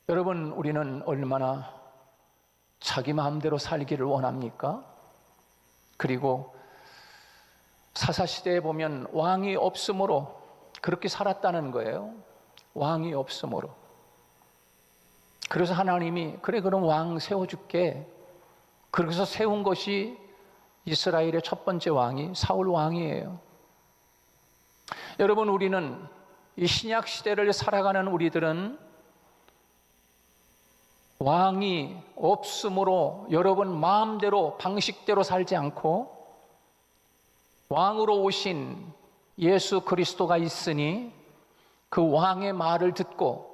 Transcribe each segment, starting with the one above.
여러분, 우리는 얼마나 자기 마음대로 살기를 원합니까? 그리고 사사시대에 보면 왕이 없으므로 그렇게 살았다는 거예요. 왕이 없으므로. 그래서 하나님이 그래 그럼 왕 세워줄게. 그래서 세운 것이 이스라엘의 첫 번째 왕이 사울 왕이에요. 여러분, 우리는 이 신약 시대를 살아가는 우리들은 왕이 없으므로 여러분 마음대로 방식대로 살지 않고 왕으로 오신 예수 그리스도가 있으니 그 왕의 말을 듣고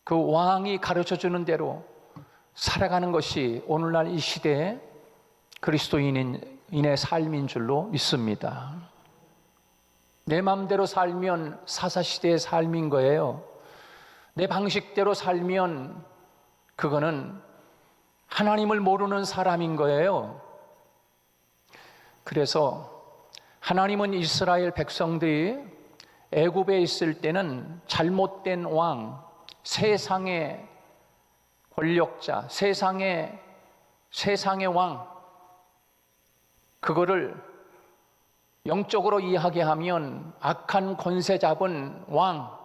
그 왕이 가르쳐주는 대로 살아가는 것이 오늘날 이 시대의 그리스도인의 삶인 줄로 믿습니다. 내 마음대로 살면 사사시대의 삶인 거예요. 내 방식대로 살면 그거는 하나님을 모르는 사람인 거예요. 그래서 하나님은 이스라엘 백성들이 애굽에 있을 때는 잘못된 왕, 세상의 권력자, 세상의 왕, 그거를 영적으로 이야기하면 악한 권세 잡은 왕,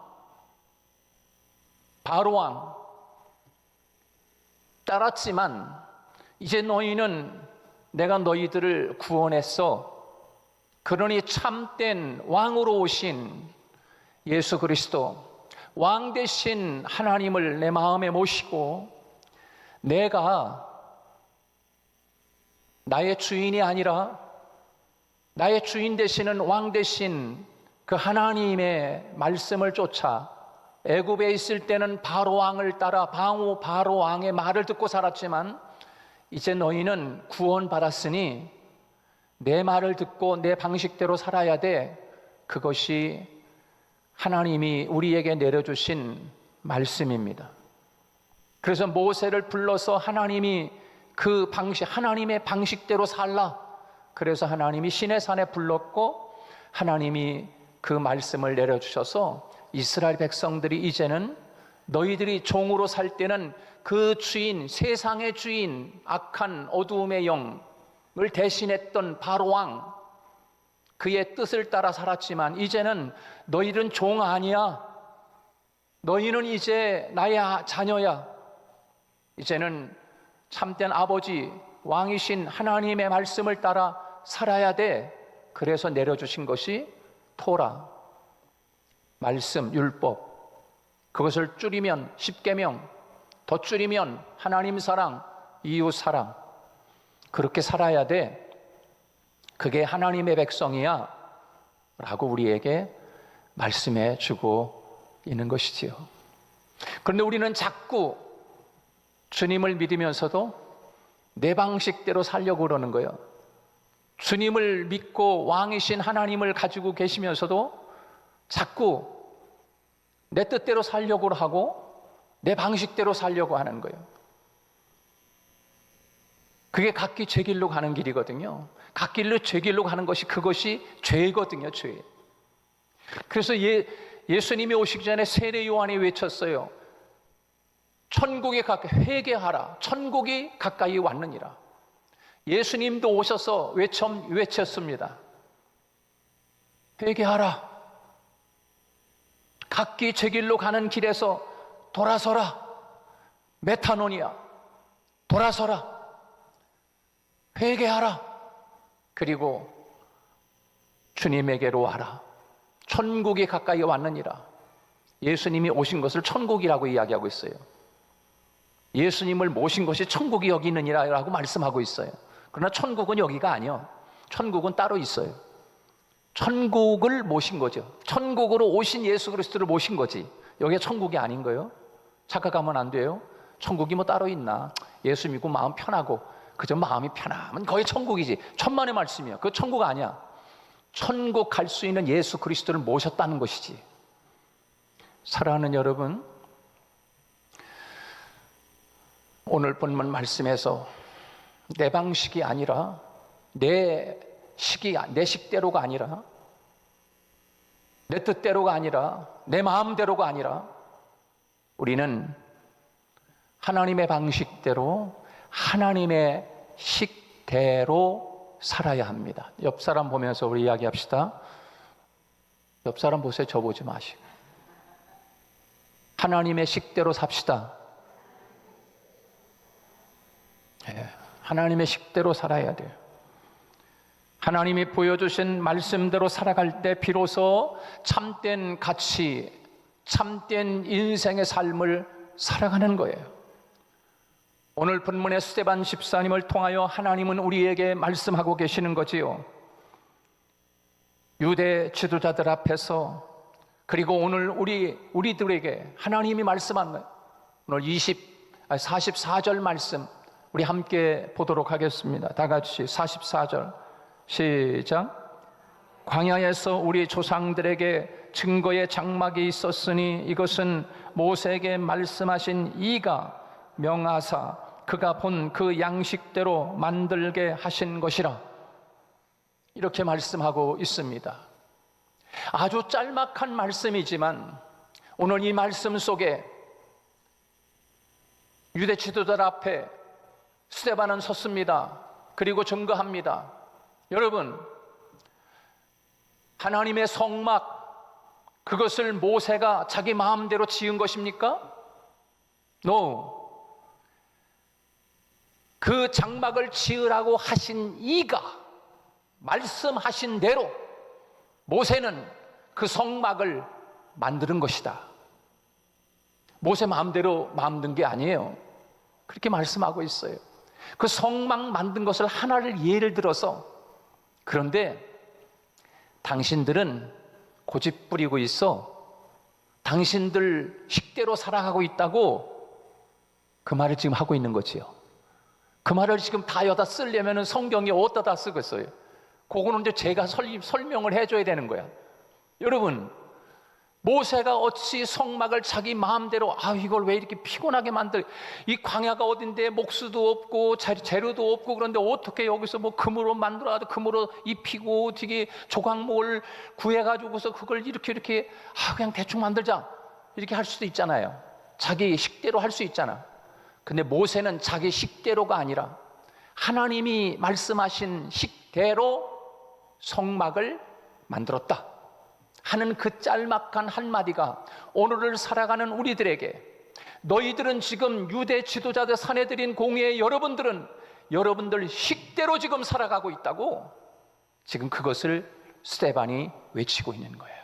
바로왕 따랐지만 이제 너희는 내가 너희들을 구원했어. 그러니 참된 왕으로 오신 예수 그리스도, 왕 대신 하나님을 내 마음에 모시고 내가 나의 주인이 아니라 나의 주인 되시는 왕 대신 그 하나님의 말씀을 쫓아 애굽에 있을 때는 바로 왕을 따라 바로 왕의 말을 듣고 살았지만 이제 너희는 구원받았으니 내 말을 듣고 내 방식대로 살아야 돼. 그것이 하나님이 우리에게 내려주신 말씀입니다. 그래서 모세를 불러서 하나님이 하나님의 방식대로 살라. 그래서 하나님이 시내산에 불렀고 하나님이 그 말씀을 내려주셔서 이스라엘 백성들이 이제는 너희들이 종으로 살 때는 그 주인, 세상의 주인, 악한 어두움의 영을 대신했던 바로왕, 그의 뜻을 따라 살았지만 이제는 너희들은 종 아니야. 너희는 이제 나의 자녀야. 이제는 참된 아버지, 왕이신 하나님의 말씀을 따라 살아야 돼. 그래서 내려주신 것이 토라, 말씀, 율법. 그것을 줄이면 십계명, 더 줄이면 하나님 사랑, 이웃 사랑. 그렇게 살아야 돼. 그게 하나님의 백성이야 라고 우리에게 말씀해 주고 있는 것이지요. 그런데 우리는 자꾸 주님을 믿으면서도 내 방식대로 살려고 그러는 거예요. 주님을 믿고 왕이신 하나님을 가지고 계시면서도 자꾸 내 뜻대로 살려고 하고 내 방식대로 살려고 하는 거예요. 그게 각기 제 길로 가는 길이거든요. 갓길로 제 길로 가는 것이 그것이 죄거든요, 죄. 그래서 예수님이 오시기 전에 세례 요한이 외쳤어요. 천국에 가까이 회개하라. 천국이 가까이 왔느니라. 예수님도 오셔서 외쳤습니다. 회개하라. 각기 제 길로 가는 길에서 돌아서라. 메타노니아. 돌아서라. 회개하라. 그리고 주님에게로 와라. 천국이 가까이 왔느니라. 예수님이 오신 것을 천국이라고 이야기하고 있어요. 예수님을 모신 것이 천국이 여기 있느니라 라고 말씀하고 있어요. 그러나 천국은 여기가 아니요. 천국은 따로 있어요. 천국을 모신 거죠. 천국으로 오신 예수 그리스도를 모신 거지. 여기가 천국이 아닌 거예요. 착각하면 안 돼요. 천국이 뭐 따로 있나. 예수 믿고 마음 편하고 그저 마음이 편하면 거의 천국이지. 천만의 말씀이야. 그거 천국 아니야. 천국 갈 수 있는 예수 그리스도를 모셨다는 것이지. 사랑하는 여러분, 오늘 본문 말씀에서 내 방식이 아니라 내 식대로가 아니라 내 뜻대로가 아니라 내 마음대로가 아니라 우리는 하나님의 방식대로, 하나님의 식대로 살아야 합니다. 옆 사람 보면서 우리 이야기합시다. 옆 사람 보세요. 저 보지 마시고. 하나님의 식대로 삽시다. 네, 하나님의 식대로 살아야 돼요. 하나님이 보여주신 말씀대로 살아갈 때 비로소 참된 가치, 참된 인생의 삶을 살아가는 거예요. 오늘 본문의 스데반 집사님을 통하여 하나님은 우리에게 말씀하고 계시는 거지요. 유대 지도자들 앞에서, 그리고 오늘 우리들에게 하나님이 말씀한 오늘 44절 말씀 우리 함께 보도록 하겠습니다. 다 같이 44절 시작. 광야에서 우리 조상들에게 증거의 장막이 있었으니 이것은 모세에게 말씀하신 이가 명하사 그가 본 그 양식대로 만들게 하신 것이라. 이렇게 말씀하고 있습니다. 아주 짤막한 말씀이지만 오늘 이 말씀 속에 유대 지도자들 앞에 스데반은 섰습니다. 그리고 증거합니다. 여러분, 하나님의 성막, 그것을 모세가 자기 마음대로 지은 것입니까? No. 그 장막을 지으라고 하신 이가 말씀하신 대로 모세는 그 성막을 만드는 것이다. 모세 마음대로 만든 게 아니에요. 그렇게 말씀하고 있어요. 그 성막 만든 것을 하나를 예를 들어서, 그런데 당신들은 고집 부리고 있어, 당신들 식대로 살아가고 있다고 그 말을 지금 하고 있는 거지요. 그 말을 지금 다 여다 쓰려면 성경이 어디다 다 쓰겠어요? 그거는 이제 제가 설명을 해줘야 되는 거야. 여러분, 모세가 어찌 성막을 자기 마음대로, 이걸 왜 이렇게 피곤하게 만들, 이 광야가 어딘데 목수도 없고 재료도 없고, 그런데 어떻게 여기서 뭐 금으로 만들어도 금으로 입히고 되게 조각목을 구해가지고서 그걸 이렇게 그냥 대충 만들자, 이렇게 할 수도 있잖아요. 자기 식대로 할 수 있잖아. 근데 모세는 자기 식대로가 아니라 하나님이 말씀하신 식대로 성막을 만들었다 하는 그 짤막한 한마디가 오늘을 살아가는 우리들에게, 너희들은 지금 유대 지도자들 사내들인 공회의 여러분들은 여러분들 식대로 지금 살아가고 있다고, 지금 그것을 스데반이 외치고 있는 거예요.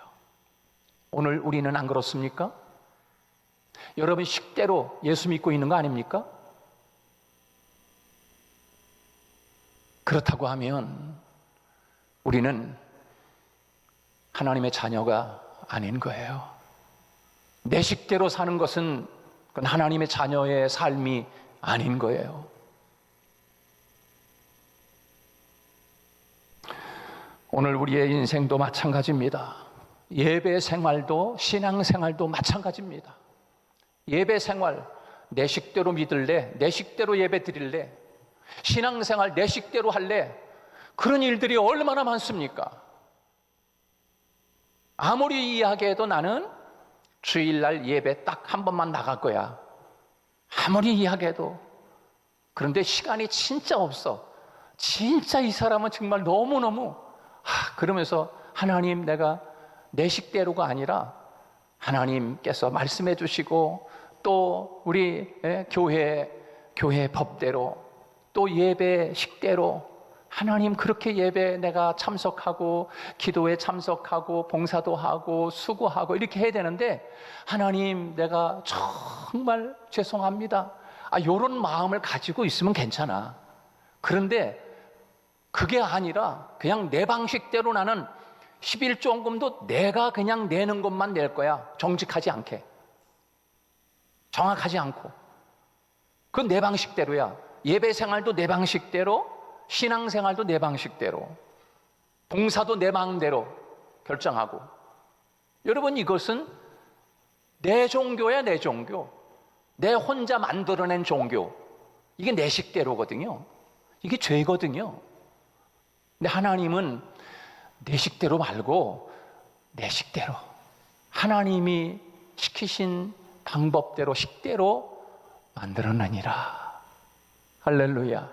오늘 우리는 안 그렇습니까? 여러분 식대로 예수 믿고 있는 거 아닙니까? 그렇다고 하면 우리는 하나님의 자녀가 아닌 거예요. 내 식대로 사는 것은 그건 하나님의 자녀의 삶이 아닌 거예요. 오늘 우리의 인생도 마찬가지입니다. 예배 생활도 신앙 생활도 마찬가지입니다. 예배 생활 내 식대로 믿을래? 내 식대로 예배 드릴래? 신앙 생활 내 식대로 할래? 그런 일들이 얼마나 많습니까? 아무리 이야기해도 나는 주일날 예배 딱 한 번만 나갈 거야. 아무리 이야기해도. 그런데 시간이 진짜 없어. 진짜 이 사람은 정말 너무너무 그러면서 하나님, 내가 내 식대로가 아니라 하나님께서 말씀해 주시고 또 우리 교회 법대로 또 예배 식대로 하나님, 그렇게 예배 내가 참석하고 기도에 참석하고 봉사도 하고 수고하고 이렇게 해야 되는데, 하나님 내가 정말 죄송합니다, 이런 마음을 가지고 있으면 괜찮아. 그런데 그게 아니라 그냥 내 방식대로 나는 11조원금도 내가 그냥 내는 것만 낼 거야. 정직하지 않게, 정확하지 않고. 그건 내 방식대로야. 예배 생활도 내 방식대로, 신앙생활도 내 방식대로, 봉사도 내 마음대로 결정하고. 여러분, 이것은 내 종교야. 내 종교, 내 혼자 만들어낸 종교. 이게 내 식대로거든요. 이게 죄거든요. 근데 하나님은 내 식대로 말고 내 식대로, 하나님이 시키신 방법대로 식대로 만들었느니라. 할렐루야.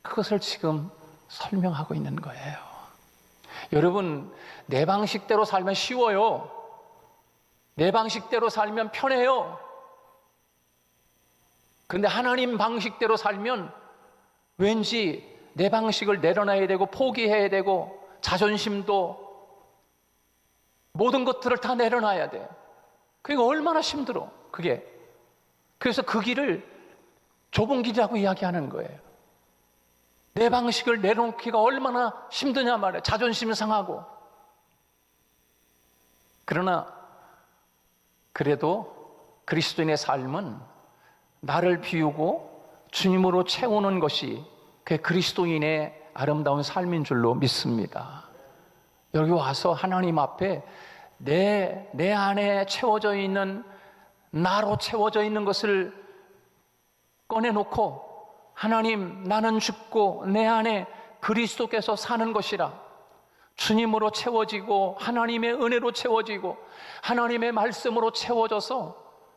그것을 지금 설명하고 있는 거예요. 여러분, 내 방식대로 살면 쉬워요. 내 방식대로 살면 편해요. 근데 하나님 방식대로 살면 왠지 내 방식을 내려놔야 되고 포기해야 되고 자존심도 모든 것들을 다 내려놔야 돼. 그게 얼마나 힘들어, 그게. 그래서 그 길을 좁은 길이라고 이야기하는 거예요. 내 방식을 내려놓기가 얼마나 힘드냐 말이에요. 자존심 상하고. 그러나 그래도 그리스도인의 삶은 나를 비우고 주님으로 채우는 것이 그게 그리스도인의 아름다운 삶인 줄로 믿습니다. 여기 와서 하나님 앞에 내 안에 채워져 있는, 나로 채워져 있는 것을 꺼내놓고, 하나님, 나는 죽고 내 안에 그리스도께서 사는 것이라, 주님으로 채워지고 하나님의 은혜로 채워지고 하나님의 말씀으로 채워져서,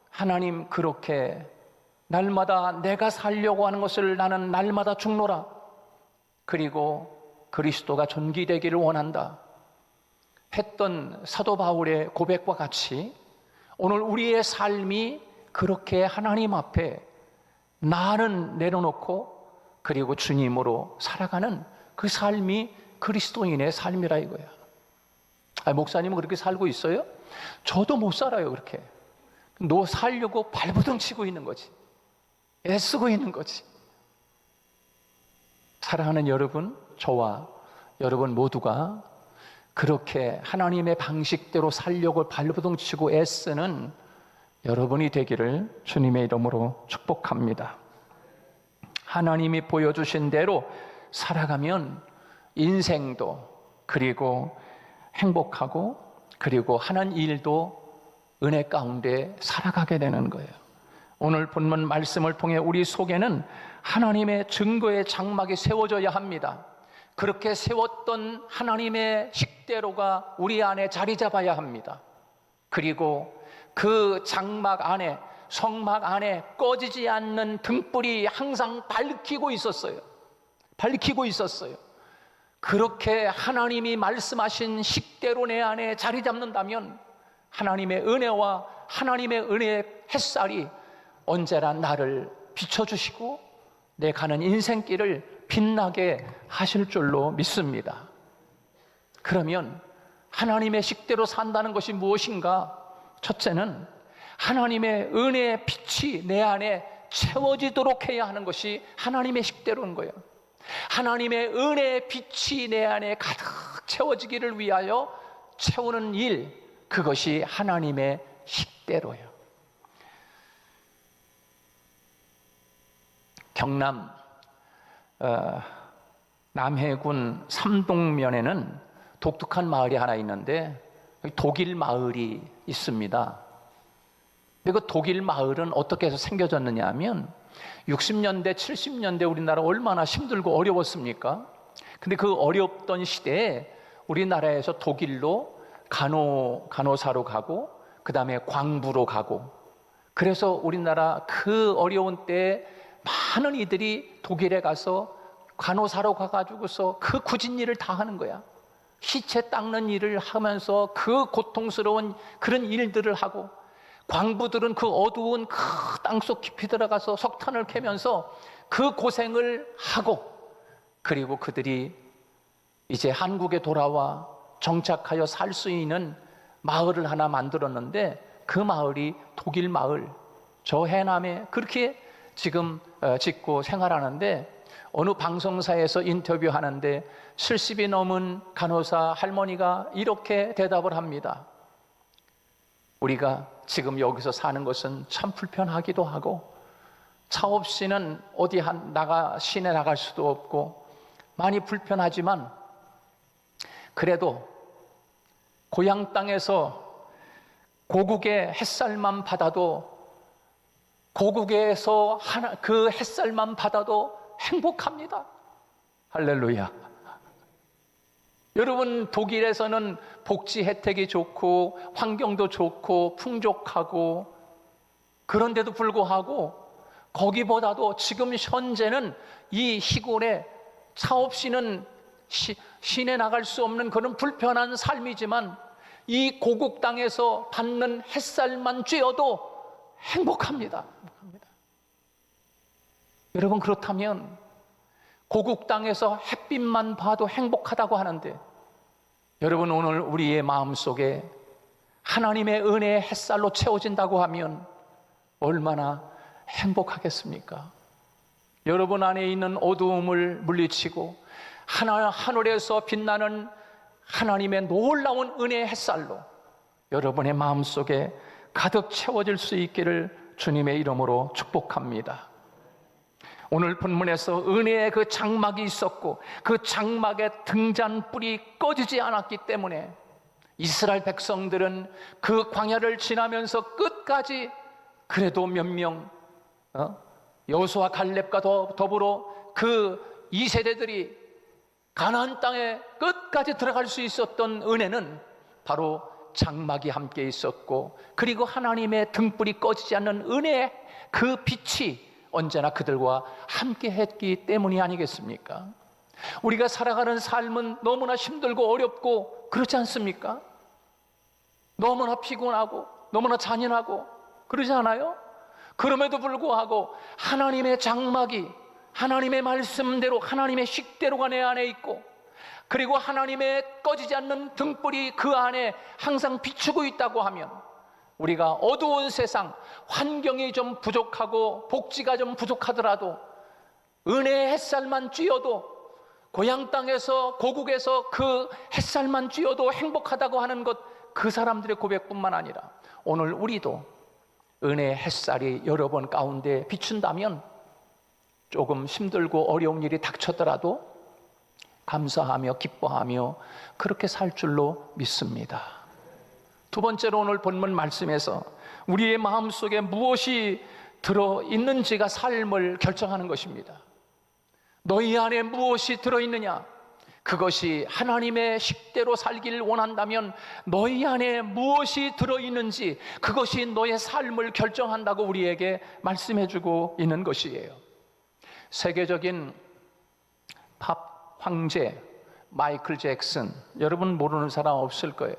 하나님, 그렇게 날마다 내가 살려고 하는 것을 나는 날마다 죽노라. 그리고 그리스도가 존귀되기를 원한다 했던 사도 바울의 고백과 같이 오늘 우리의 삶이 그렇게 하나님 앞에 나는 내려놓고 그리고 주님으로 살아가는 그 삶이 그리스도인의 삶이라 이거야. 목사님은 그렇게 살고 있어요? 저도 못 살아요. 그렇게 너 살려고 발버둥 치고 있는 거지, 애쓰고 있는 거지. 사랑하는 여러분, 저와 여러분 모두가 그렇게 하나님의 방식대로 살려고 발버둥 치고 애쓰는 여러분이 되기를 주님의 이름으로 축복합니다. 하나님이 보여주신 대로 살아가면 인생도 그리고 행복하고 그리고 하는 일도 은혜 가운데 살아가게 되는 거예요. 오늘 본문 말씀을 통해 우리 속에는 하나님의 증거의 장막이 세워져야 합니다. 그렇게 세웠던 하나님의 식대로가 우리 안에 자리 잡아야 합니다. 그리고 그 장막 안에, 성막 안에 꺼지지 않는 등불이 항상 밝히고 있었어요. 밝히고 있었어요. 그렇게 하나님이 말씀하신 식대로 내 안에 자리 잡는다면 하나님의 은혜와 하나님의 은혜의 햇살이 언제나 나를 비춰주시고 내 가는 인생길을 빛나게 하실 줄로 믿습니다. 그러면 하나님의 식대로 산다는 것이 무엇인가? 첫째는 하나님의 은혜의 빛이 내 안에 채워지도록 해야 하는 것이 하나님의 식대로인 거예요. 하나님의 은혜의 빛이 내 안에 가득 채워지기를 위하여 채우는 일, 그것이 하나님의 식대로예요. 경남 남해군 삼동면에는 독특한 마을이 하나 있는데 독일 마을이 있습니다. 근데 그 독일 마을은 어떻게 해서 생겨졌느냐 하면 60년대, 70년대 우리나라 얼마나 힘들고 어려웠습니까? 근데 그 어렵던 시대에 우리나라에서 독일로 간호사로 가고 그 다음에 광부로 가고, 그래서 우리나라 그 어려운 때에 많은 이들이 독일에 가서 간호사로 가가지고서 그 굳은 일을 다 하는 거야. 시체 닦는 일을 하면서 그 고통스러운 그런 일들을 하고, 광부들은 그 어두운 그 땅속 깊이 들어가서 석탄을 캐면서 그 고생을 하고, 그리고 그들이 이제 한국에 돌아와 정착하여 살 수 있는 마을을 하나 만들었는데 그 마을이 독일 마을, 저 해남에 그렇게 지금 짓고 생활하는데, 어느 방송사에서 인터뷰하는데 70이 넘은 간호사 할머니가 이렇게 대답을 합니다. 우리가 지금 여기서 사는 것은 참 불편하기도 하고, 차 없이는 어디 시내 나갈 수도 없고 많이 불편하지만, 그래도 고향 땅에서 고국의 햇살만 받아도, 고국에서 그 햇살만 받아도 행복합니다. 할렐루야. 여러분, 독일에서는 복지 혜택이 좋고 환경도 좋고 풍족하고, 그런데도 불구하고 거기보다도 지금 현재는 이 시골에 차 없이는 시내 나갈 수 없는 그런 불편한 삶이지만 이 고국 땅에서 받는 햇살만 쬐어도 행복합니다. 여러분, 그렇다면 고국 땅에서 햇빛만 봐도 행복하다고 하는데, 여러분, 오늘 우리의 마음속에 하나님의 은혜의 햇살로 채워진다고 하면 얼마나 행복하겠습니까? 여러분 안에 있는 어두움을 물리치고 하늘에서 빛나는 하나님의 놀라운 은혜의 햇살로 여러분의 마음속에 가득 채워질 수 있기를 주님의 이름으로 축복합니다. 오늘 본문에서 은혜의 그 장막이 있었고 그 장막의 등잔불이 꺼지지 않았기 때문에 이스라엘 백성들은 그 광야를 지나면서 끝까지 그래도 몇 명 여호수아 갈렙과 더불어 그 2세대들이 가나안 땅에 끝까지 들어갈 수 있었던 은혜는 바로 장막이 함께 있었고, 그리고 하나님의 등불이 꺼지지 않는 은혜의 그 빛이 언제나 그들과 함께 했기 때문이 아니겠습니까? 우리가 살아가는 삶은 너무나 힘들고 어렵고 그렇지 않습니까? 너무나 피곤하고 너무나 잔인하고 그러지 않아요? 그럼에도 불구하고 하나님의 장막이 하나님의 말씀대로 하나님의 식대로가 내 안에 있고, 그리고 하나님의 꺼지지 않는 등불이 그 안에 항상 비추고 있다고 하면 우리가 어두운 세상, 환경이 좀 부족하고 복지가 좀 부족하더라도 은혜의 햇살만 쬐어도, 고향 땅에서 고국에서 그 햇살만 쬐어도 행복하다고 하는 것, 그 사람들의 고백뿐만 아니라 오늘 우리도 은혜의 햇살이 여러분 가운데 비춘다면 조금 힘들고 어려운 일이 닥쳤더라도 감사하며 기뻐하며 그렇게 살 줄로 믿습니다. 두 번째로 오늘 본문 말씀에서 우리의 마음속에 무엇이 들어있는지가 삶을 결정하는 것입니다. 너희 안에 무엇이 들어있느냐? 그것이 하나님의 식대로 살기를 원한다면 너희 안에 무엇이 들어있는지 그것이 너의 삶을 결정한다고 우리에게 말씀해주고 있는 것이에요. 세계적인 팝 황제 마이클 잭슨, 여러분 모르는 사람 없을 거예요.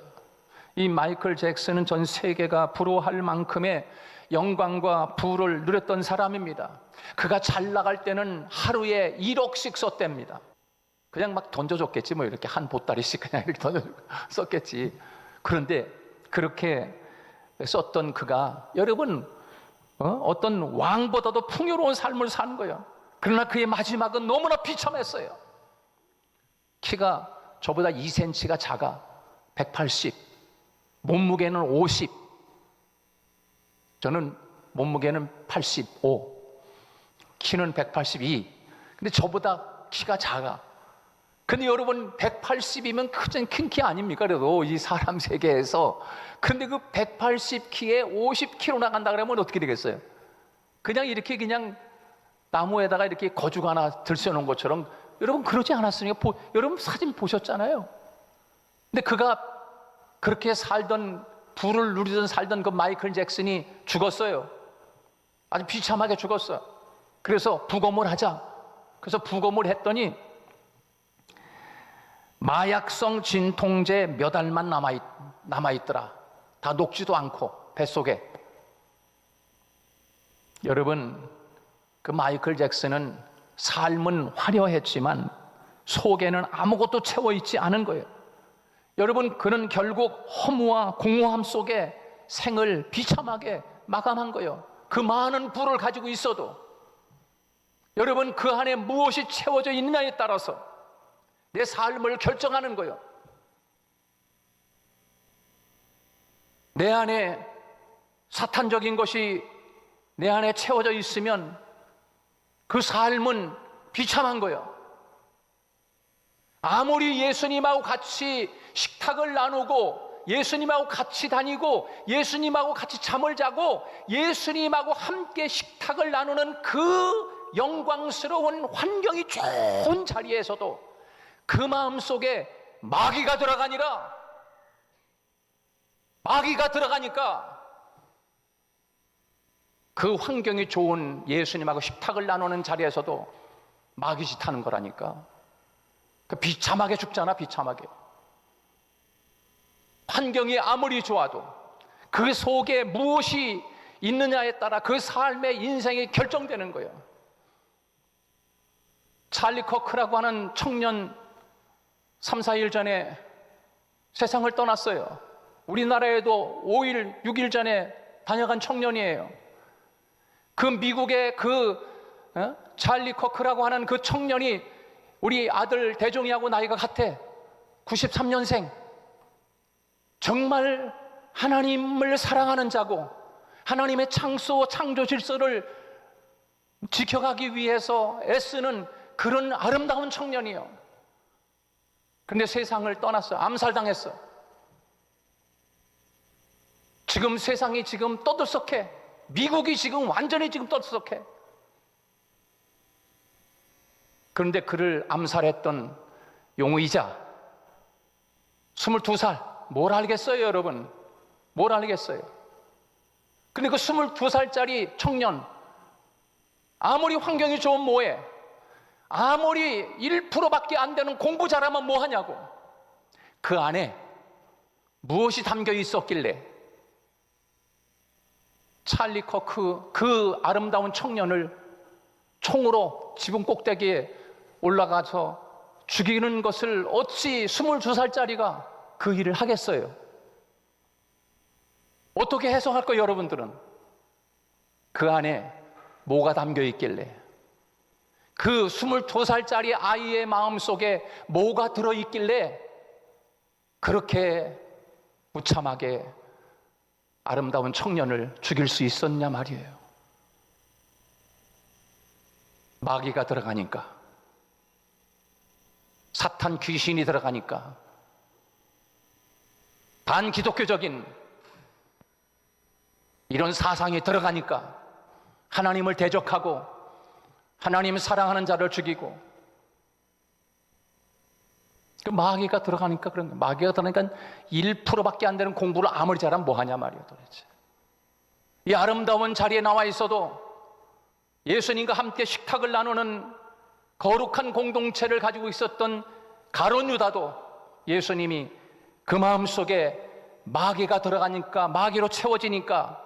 이 마이클 잭슨은 전 세계가 부러워할 만큼의 영광과 부를 누렸던 사람입니다. 그가 잘 나갈 때는 하루에 1억씩 썼답니다. 그냥 막 던져줬겠지, 뭐 이렇게 한 보따리씩 그냥 이렇게 썼겠지. 그런데 그렇게 썼던 그가, 여러분, 어떤 왕보다도 풍요로운 삶을 산 거예요. 그러나 그의 마지막은 너무나 비참했어요. 키가 저보다 2cm가 작아. 180, 몸무게는 50, 저는 몸무게는 85, 키는 182. 근데 저보다 키가 작아. 근데 여러분 180이면 큰 키 아닙니까? 그래도 이 사람 세계에서. 근데 그 180키에 50kg 나간다 그러면 어떻게 되겠어요? 그냥 이렇게 그냥 나무에다가 이렇게 거죽 하나 들쳐놓은 것처럼, 여러분 그러지 않았으니까 여러분 사진 보셨잖아요. 근데 그가 그렇게 살던, 부를 누리던 살던 그 마이클 잭슨이 죽었어요. 아주 비참하게 죽었어요. 그래서 부검을 하자. 그래서 부검을 했더니 마약성 진통제 몇 알만 남아있더라. 다 녹지도 않고 뱃속에. 여러분, 그 마이클 잭슨은 삶은 화려했지만 속에는 아무것도 채워있지 않은 거예요. 여러분, 그는 결국 허무와 공허함 속에 생을 비참하게 마감한 거예요. 그 많은 부를 가지고 있어도 여러분, 그 안에 무엇이 채워져 있느냐에 따라서 내 삶을 결정하는 거예요. 내 안에 사탄적인 것이 내 안에 채워져 있으면 그 삶은 비참한 거예요. 아무리 예수님하고 같이 식탁을 나누고 예수님하고 같이 다니고 예수님하고 같이 잠을 자고 예수님하고 함께 식탁을 나누는 그 영광스러운 환경이 좋은 자리에서도 그 마음속에 마귀가 들어가니까 그 환경이 좋은 예수님하고 식탁을 나누는 자리에서도 마귀 짓하는 거라니까. 그 비참하게 죽잖아, 비참하게. 환경이 아무리 좋아도 그 속에 무엇이 있느냐에 따라 그 삶의 인생이 결정되는 거예요. 찰리 커크라고 하는 청년 3, 4일 전에 세상을 떠났어요. 우리나라에도 5일, 6일 전에 다녀간 청년이에요. 그 미국의 찰리 커크라고 하는 그 청년이 우리 아들 대종이하고 나이가 같아. 93년생. 정말 하나님을 사랑하는 자고 하나님의 창조 질서를 지켜가기 위해서 애쓰는 그런 아름다운 청년이요. 그런데 세상을 떠났어요. 암살당했어. 지금 세상이 지금 떠들썩해. 미국이 지금 완전히 지금 떠들썩해. 그런데 그를 암살했던 용의자 22살. 뭘 알겠어요, 여러분? 뭘 알겠어요? 근데 그 22살짜리 청년, 아무리 환경이 좋은 뭐해? 아무리 1%밖에 안 되는 공부 잘하면 뭐 하냐고. 그 안에 무엇이 담겨 있었길래 찰리 커크 그 아름다운 청년을 총으로 지붕 꼭대기에 올라가서 죽이는 것을 어찌 22살짜리가 그 일을 하겠어요? 어떻게 해석할 거예요, 여러분들은? 그 안에 뭐가 담겨 있길래? 그 22살짜리 아이의 마음속에 뭐가 들어있길래 그렇게 무참하게 아름다운 청년을 죽일 수 있었냐 말이에요. 마귀가 들어가니까, 사탄 귀신이 들어가니까, 반기독교적인 이런 사상이 들어가니까 하나님을 대적하고 하나님 사랑하는 자를 죽이고, 그 마귀가 들어가니까 그런 거예요. 마귀가 들어가니까 1%밖에 안 되는 공부를 아무리 잘하면 뭐 하냐 말이에요, 도대체. 이 아름다운 자리에 나와 있어도 예수님과 함께 식탁을 나누는 거룩한 공동체를 가지고 있었던 가룟 유다도 예수님이 그 마음속에 마귀가 들어가니까, 마귀로 채워지니까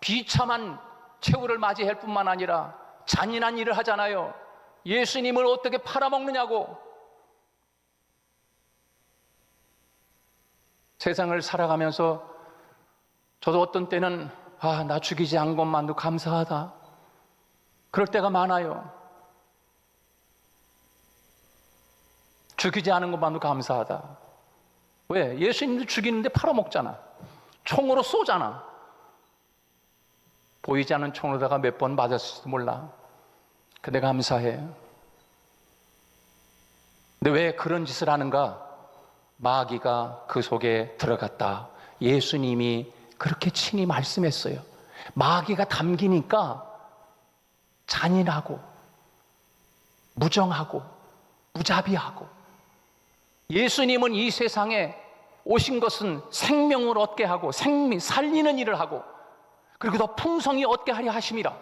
비참한 최후를 맞이할 뿐만 아니라 잔인한 일을 하잖아요. 예수님을 어떻게 팔아먹느냐고. 세상을 살아가면서 저도 어떤 때는 나 죽이지 않은 것만도 감사하다, 그럴 때가 많아요. 죽이지 않은 것만도 감사하다. 왜? 예수님도 죽이는데 팔아먹잖아. 총으로 쏘잖아. 보이지 않는 총으로다가 몇 번 맞았을지도 몰라. 근데 감사해. 근데 왜 그런 짓을 하는가? 마귀가 그 속에 들어갔다. 예수님이 그렇게 친히 말씀했어요. 마귀가 담기니까 잔인하고 무정하고 무자비하고, 예수님은 이 세상에 오신 것은 생명을 얻게 하고 살리는 일을 하고, 그리고 더 풍성히 얻게 하려 하심이라.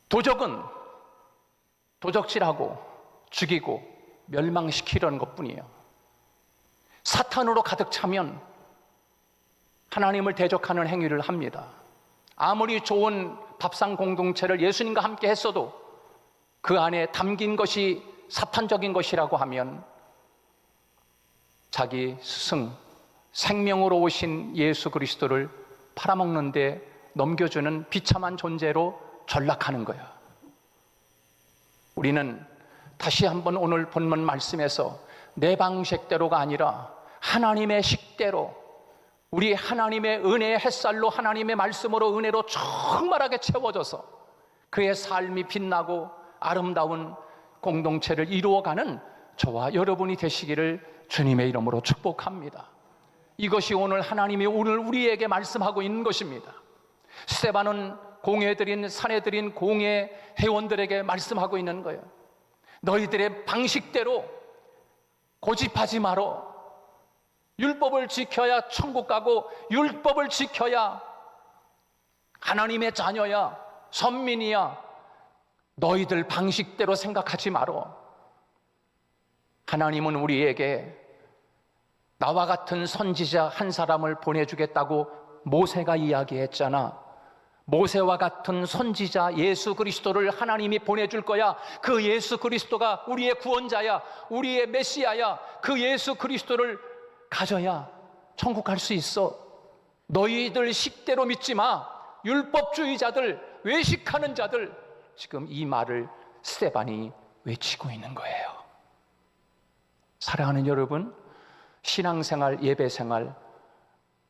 도적은 도적질하고 죽이고 멸망시키려는 것뿐이에요. 사탄으로 가득 차면 하나님을 대적하는 행위를 합니다. 아무리 좋은 밥상 공동체를 예수님과 함께 했어도 그 안에 담긴 것이 사탄적인 것이라고 하면 자기 스승, 생명으로 오신 예수 그리스도를 팔아먹는 데 넘겨주는 비참한 존재로 전락하는 거야. 우리는 다시 한번 오늘 본문 말씀에서 내 방식대로가 아니라 하나님의 식대로, 우리 하나님의 은혜의 햇살로, 하나님의 말씀으로 은혜로 충만하게 채워져서 그의 삶이 빛나고 아름다운 공동체를 이루어가는 저와 여러분이 되시기를 주님의 이름으로 축복합니다. 이것이 오늘 하나님이 오늘 우리에게 말씀하고 있는 것입니다. 스데반은 공회드린 사내들인 공회 회원들에게 말씀하고 있는 거예요. 너희들의 방식대로 고집하지 말어. 율법을 지켜야 천국 가고 율법을 지켜야 하나님의 자녀야, 선민이야. 너희들 방식대로 생각하지 말어. 하나님은 우리에게 나와 같은 선지자 한 사람을 보내주겠다고 모세가 이야기했잖아. 모세와 같은 선지자 예수 그리스도를 하나님이 보내줄 거야. 그 예수 그리스도가 우리의 구원자야, 우리의 메시아야. 그 예수 그리스도를 가져야 천국 갈 수 있어. 너희들 식대로 믿지 마. 율법주의자들, 외식하는 자들. 지금 이 말을 스데반이 외치고 있는 거예요. 사랑하는 여러분, 신앙생활, 예배생활,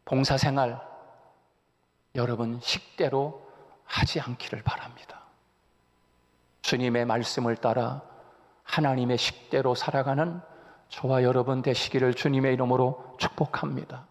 봉사생활, 여러분 식대로 하지 않기를 바랍니다. 주님의 말씀을 따라 하나님의 식대로 살아가는 저와 여러분 되시기를 주님의 이름으로 축복합니다.